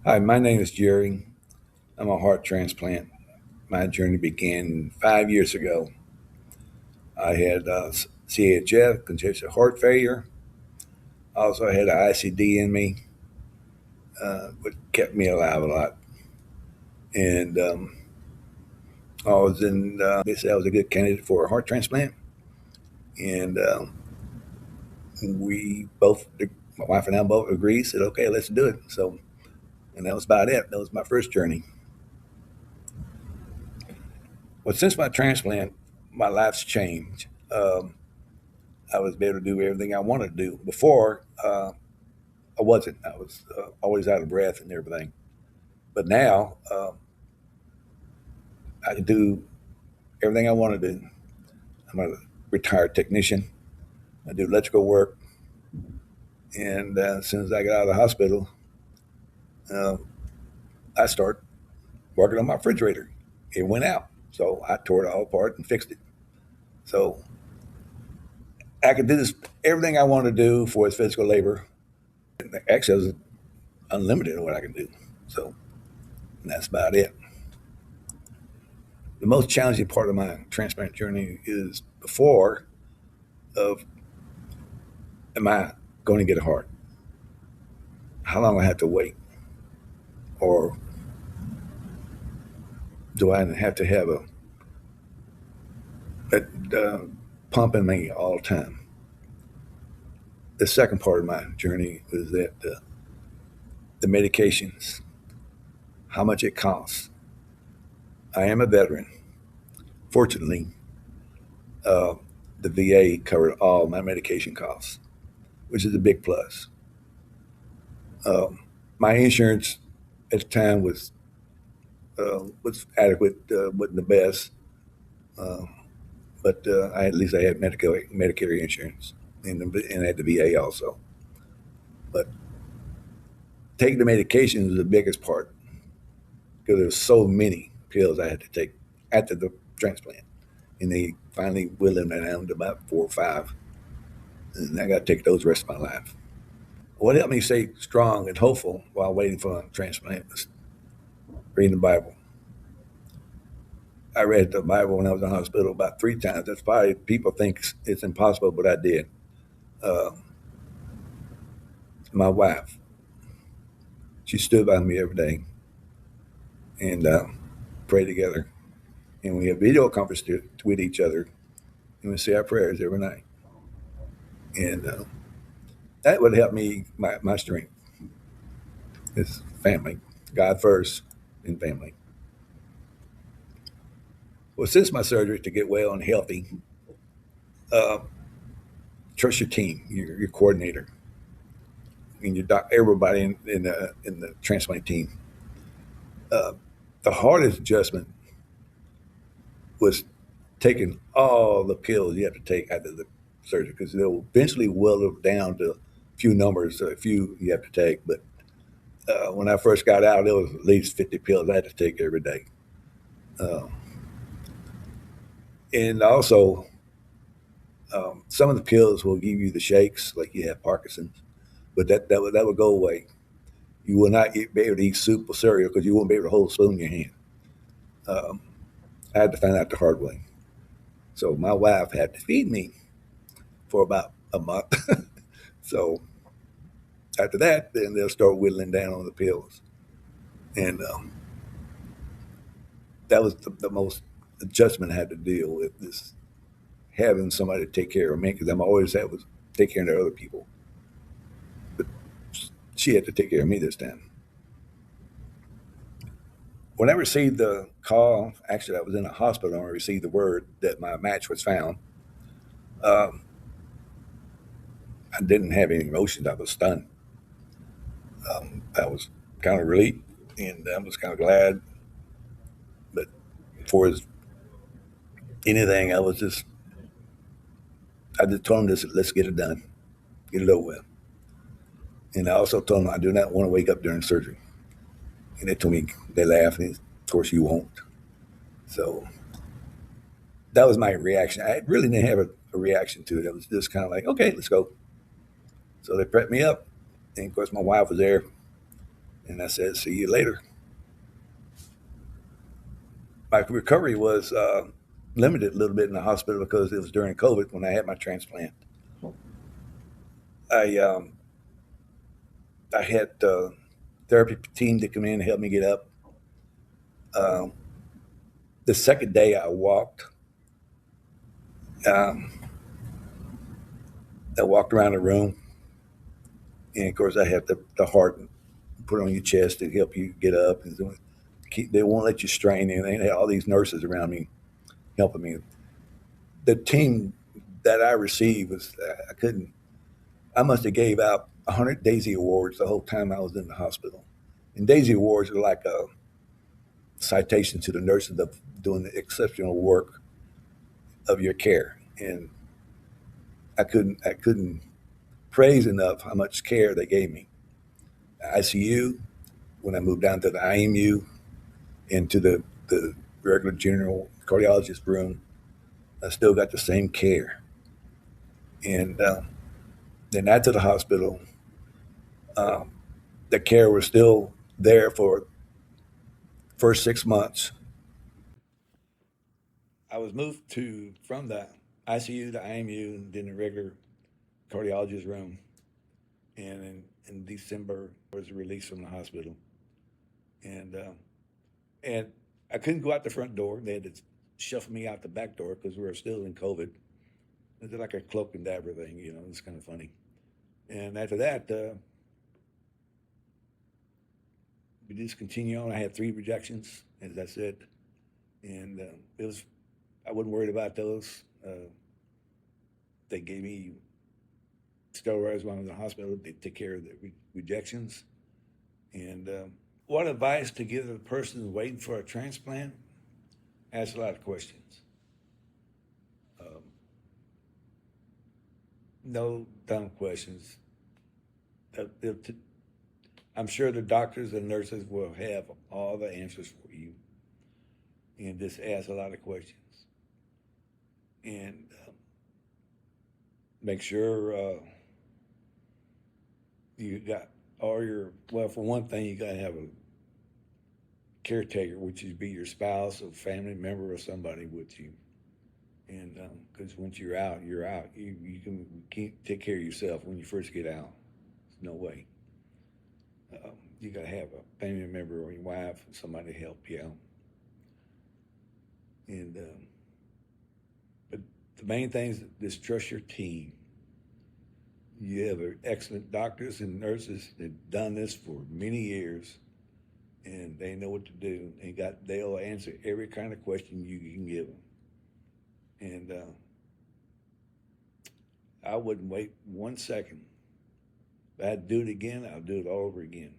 Hi, my name is Jerry. I'm a heart transplant. My journey began 5 years ago. I had CHF, congestive heart failure. Also, I had an ICD in me, which kept me alive a lot. And they said I was a good candidate for a heart transplant. And we both, my wife and I both agreed, said, okay, let's do it. So, and that was about it. That was my first journey. Well, since my transplant, my life's changed. I was able to do everything I wanted to do. Before, I wasn't. I was always out of breath and everything. But now, I can do everything I want to do. I'm a retired technician. I do electrical work. And as soon as I got out of the hospital, uh, I started working on my refrigerator. It went out. So I tore it all apart and fixed it. So I could do this everything I want to do for its physical labor. Actually, it was unlimited in what I can do. So that's about it. The most challenging part of my transplant journey is before of am I going to get a heart? How long I have to wait? Or do I have to have a pump in me all the time? The second part of my journey was that the medications, how much it costs. I am a veteran. Fortunately, uh, the VA covered all my medication costs, which is a big plus. Um, my insurance at the time was adequate, wasn't the best, uh, but at least I had Medicare insurance, and I had the VA also. But taking the medication was the biggest part because there was so many pills I had to take after the transplant, and they finally whittled them down to about 4 or 5, and I got to take those the rest of my life. What helped me stay strong and hopeful while waiting for a transplant was reading the Bible. I read the Bible when I was in the hospital about 3 times. That's probably people think it's impossible, but I did. Uh, my wife, she stood by me every day and prayed together. And we have video conference with each other, and we say our prayers every night. And that would help me, my strength is family, God first, and family. Well, since my surgery to get well and healthy, uh, trust your team, your coordinator, and your doc, everybody in the transplant team. Uh, the hardest adjustment was taking all the pills you have to take after the surgery because they'll eventually whittle down to a few numbers, a few you have to take. But when I first got out, there was at least 50 pills I had to take every day. Uh, and also, some of the pills will give you the shakes, like you have Parkinson's, but that would go away. You will not be able to eat soup or cereal because you won't be able to hold a spoon in your hand. Um, I had to find out the hard way. So my wife had to feed me for about a month. So after that, then they'll start whittling down on the pills. And that was the most adjustment I had to deal with, this having somebody to take care of me because I'm always had was take care of other people. But she had to take care of me this time. When I received the call, actually, I was in a hospital and I received the word that my match was found. Um, I didn't have any emotions. I was stunned. I was kind of relieved and I was kind of glad. But for as anything, I just told him this, let's get it done, get it over with. And I also told him I do not want to wake up during surgery. And they told me, they laughed, and of course you won't. So that was my reaction. I really didn't have a reaction to it. It was just kind of like, okay, let's go. So they prepped me up. And of course, my wife was there. And I said, see you later. My recovery was limited a little bit in the hospital because it was during COVID when I had my transplant. I I had therapy team to come in and help me get up. Um, the second day um, I walked around the room, and of course I had the heart put on your chest to help you get up, and they won't let you strain anything. They had all these nurses around me helping me. The team that I received was I couldn't. I must have gave out 100 Daisy Awards the whole time I was in the hospital. And Daisy Awards are like a citation to the nurses of doing the exceptional work of your care. And I couldn't praise enough how much care they gave me. ICU, when I moved down to the IMU, into the regular general cardiologist room, I still got the same care. And then after the hospital, um, the care was still there for first 6 months. I was moved to from the ICU to IMU, and then the regular cardiologist room. And in December, I was released from the hospital, and and I couldn't go out the front door. They had to shuffle me out the back door because we were still in COVID. It's like a cloak and dagger thing, you know. It's kind of funny. And after that, we just continue on. I had 3 rejections, as I said, and it was I wasn't worried about those. They gave me steroids while I was in the hospital to take care of the rejections. And what advice to give the person waiting for a transplant? Ask a lot of questions. Um, no dumb questions. I'm sure the doctors and nurses will have all the answers for you, and just ask a lot of questions. And make sure you got all your, well, for one thing, you got to have a caretaker, which would be your spouse or family member or somebody with you. And because once you're out, you're out. You can't take care of yourself when you first get out. There's no way. You got to have a family member or your wife or somebody to help you out. And but the main thing is just trust your team. You have excellent doctors and nurses that done this for many years, and they know what to do. They'll answer every kind of question you can give them. And I wouldn't wait 1 second. If I had to do it again, I'll do it all over again.